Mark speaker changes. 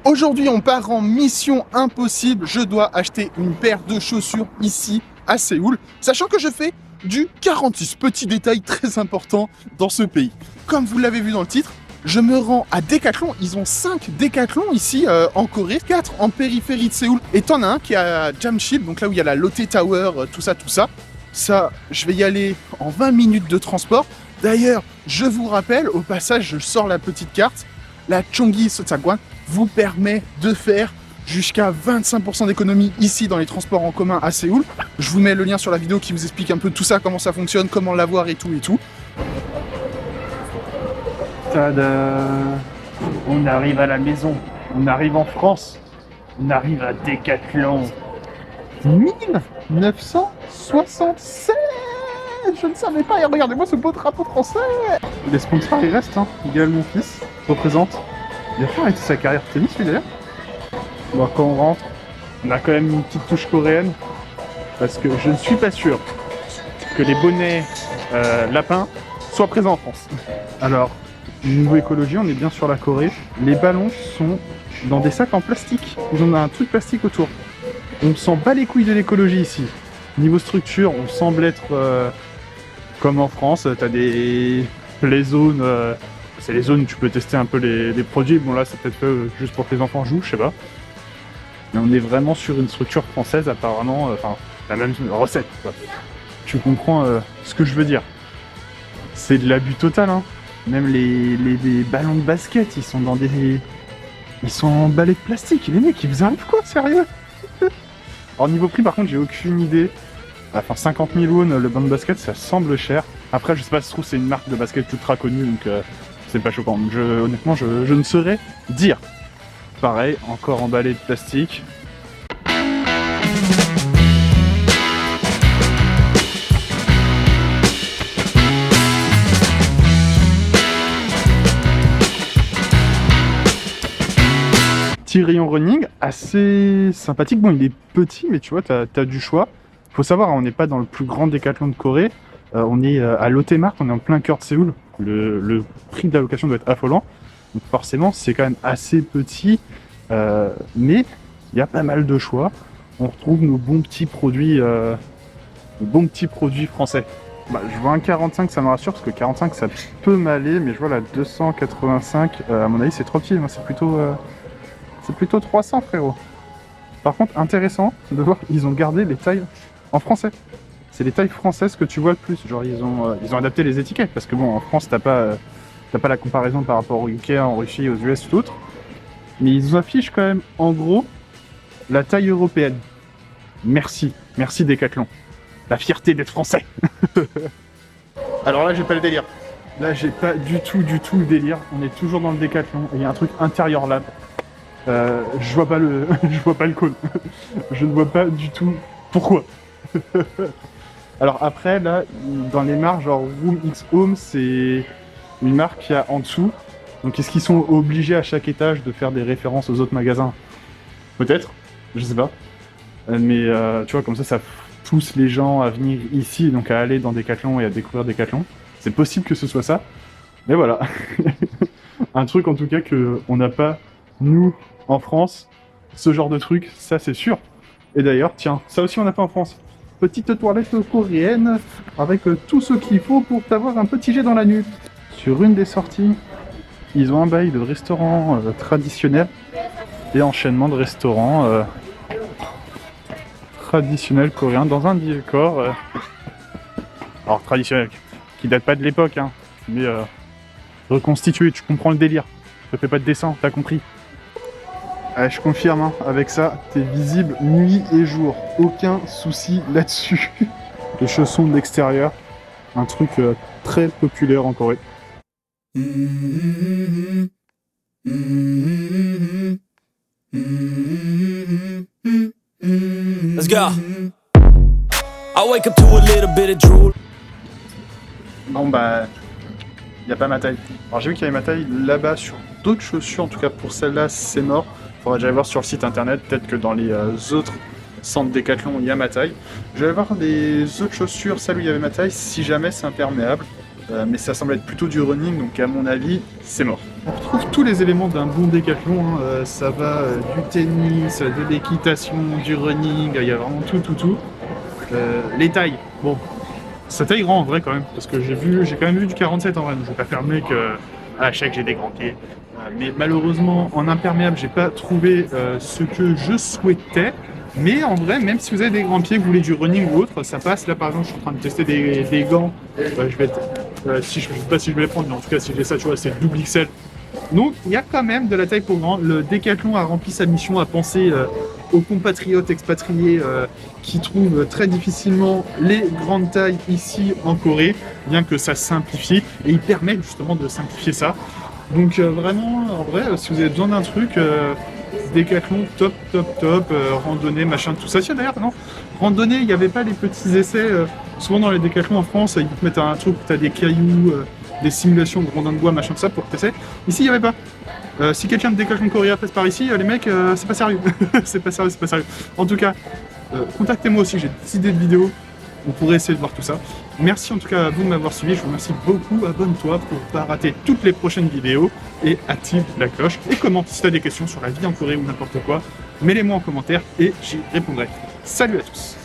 Speaker 1: Aujourd'hui, on part en mission impossible. Je dois acheter une paire de chaussures ici à Séoul, sachant que je fais du 46. Petit détail très important dans ce pays. Comme vous l'avez vu dans le titre, je me rends à Decathlon. Ils ont 5 Decathlon ici en Corée, 4 en périphérie de Séoul. Et t'en as un qui est à Jamshil, donc là où il y a la Lotte Tower, tout ça. Ça, je vais y aller en 20 minutes de transport. D'ailleurs, je vous rappelle, au passage, je sors la petite carte. La Chonggi Sotsagwan vous permet de faire jusqu'à 25% d'économie ici dans les transports en commun à Séoul. Je vous mets le lien sur la vidéo qui vous explique un peu tout ça, comment ça fonctionne, comment l'avoir et tout.
Speaker 2: Tada! On arrive à la maison, on arrive en France, on arrive à Decathlon.
Speaker 1: 1976. Je ne savais pas, et regardez-moi ce beau drapeau français.
Speaker 2: Les sponsors ils restent, hein. Gaël mon fils représente. Il a pas arrêté sa carrière de tennis lui d'ailleurs. Bon, quand on rentre, on a quand même une petite touche coréenne. Parce que je ne suis pas sûr que les bonnets lapins soient présents en France. Alors, niveau écologie, on est bien sur la Corée. Les ballons sont dans des sacs en plastique. Ils ont un truc plastique autour. On s'en bat les couilles de l'écologie ici. Niveau structure, on semble être comme en France. T'as les zones, c'est les zones où tu peux tester un peu les produits. Bon là, c'est peut-être fait juste pour que les enfants jouent, je sais pas. Mais on est vraiment sur une structure française apparemment, enfin la même recette, quoi. Tu comprends ce que je veux dire. C'est de l'abus total, hein. Même les ballons de basket, ils sont emballés de plastique. Les mecs, ils vous arrivent quoi, sérieux? Alors niveau prix, par contre, j'ai aucune idée. Enfin, 50 000 won le ballon de basket, ça semble cher. Après, je sais pas si se trouve c'est une marque de basket ultra connue, donc c'est pas choquant. Donc, honnêtement, je ne saurais dire. Pareil, encore emballé de plastique. Petit rayon running, assez sympathique. Bon, il est petit, mais tu vois, t'as du choix. Faut savoir, on n'est pas dans le plus grand Decathlon de Corée. On est à Lotte Mart, on est en plein cœur de Séoul. Le prix de la location doit être affolant. Donc forcément, c'est quand même assez petit. Mais il y a pas mal de choix. On retrouve nos bons petits produits français. Bah, je vois un 45, ça me rassure, parce que 45, ça peut m'aller. Mais je vois la 285, à mon avis, c'est trop petit. Moi, c'est plutôt 300, frérot. Par contre, intéressant de voir qu'ils ont gardé les tailles en français. C'est les tailles françaises que tu vois le plus. Genre, ils ont adapté les étiquettes. Parce que bon, en France, t'as pas la comparaison par rapport au UK, en Russie, aux US, tout autre. Mais ils affichent quand même, en gros, la taille européenne. Merci Decathlon. La fierté d'être français. Alors là, j'ai pas le délire. Là, j'ai pas du tout le délire. On est toujours dans le Decathlon. Il y a un truc intérieur là. Je vois pas le call. Je ne vois pas du tout pourquoi. Alors après, là, dans les marques, genre Room X Home, c'est une marque qu'il y a en dessous. Donc est-ce qu'ils sont obligés à chaque étage de faire des références aux autres magasins? Peut-être, je sais pas. Mais tu vois, comme ça pousse les gens à venir ici, donc à aller dans Decathlon et à découvrir Decathlon. C'est possible que ce soit ça. Mais voilà. Un truc en tout cas que on n'a pas, nous, en France, ce genre de truc, ça c'est sûr. Et d'ailleurs, tiens, ça aussi on n'a pas en France. Petite toilette coréenne avec tout ce qu'il faut pour t'avoir un petit jet dans la nuque. Sur une des sorties, ils ont un bail de restaurant traditionnel et enchaînement de restaurants traditionnels coréens dans un décor alors traditionnel, qui date pas de l'époque, hein, mais reconstitué, tu comprends le délire. Je fais pas de dessin, t'as compris. Je confirme, hein, avec ça, t'es visible nuit et jour. Aucun souci là-dessus. Les chaussons de l'extérieur, un truc très populaire en Corée.
Speaker 3: Let's go. I wake up to a little bit of drool.
Speaker 2: Bon bah, il n'y a pas ma taille. Alors j'ai vu qu'il y avait ma taille là-bas sur d'autres chaussures, en tout cas pour celle-là c'est mort. Faudra déjà aller voir sur le site internet, peut-être que dans les autres centres Decathlon il y a ma taille. Je vais aller voir des autres chaussures, celle où il y avait ma taille, si jamais c'est imperméable. Mais ça semble être plutôt du running, donc à mon avis c'est mort. On retrouve tous les éléments d'un bon décathlon, hein. Ça va du tennis, de l'équitation, du running, il y a vraiment tout. Les tailles, bon, ça taille grand en vrai quand même, parce que j'ai quand même vu du 47 en vrai, donc je vais pas faire le mec à chaque j'ai des grands pieds. Mais malheureusement, en imperméable, j'ai pas trouvé ce que je souhaitais. Mais en vrai, même si vous avez des grands pieds, que vous voulez du running ou autre, ça passe. Là par exemple, je suis en train de tester des gants. Je vais si je sais pas si je vais les prendre, mais en tout cas si j'ai ça, tu vois, c'est double XL. Donc il y a quand même de la taille pour grand. Le Décathlon a rempli sa mission à penser aux compatriotes expatriés qui trouvent très difficilement les grandes tailles ici en Corée, bien que ça simplifie, et il permet justement de simplifier ça. Donc vraiment, en vrai, si vous avez besoin d'un truc, Décathlon top, randonnée, machin, tout ça. Tiens d'ailleurs, non, randonnée, il n'y avait pas les petits essais, souvent dans les Décathlons en France, ils te mettent un truc où tu as des cailloux, des simulations de rondins de bois, machin, tout ça, pour que tu essaies. Ici, il n'y avait pas. Si quelqu'un de Décathlon Corée passe par ici, les mecs, c'est pas sérieux. c'est pas sérieux. En tout cas, contactez-moi aussi, j'ai des idées de vidéos. On pourrait essayer de voir tout ça. Merci en tout cas à vous de m'avoir suivi. Je vous remercie beaucoup. Abonne-toi pour ne pas rater toutes les prochaines vidéos et active la cloche. Et commente si tu as des questions sur la vie en Corée ou n'importe quoi. Mets-les-moi en commentaire et j'y répondrai. Salut à tous.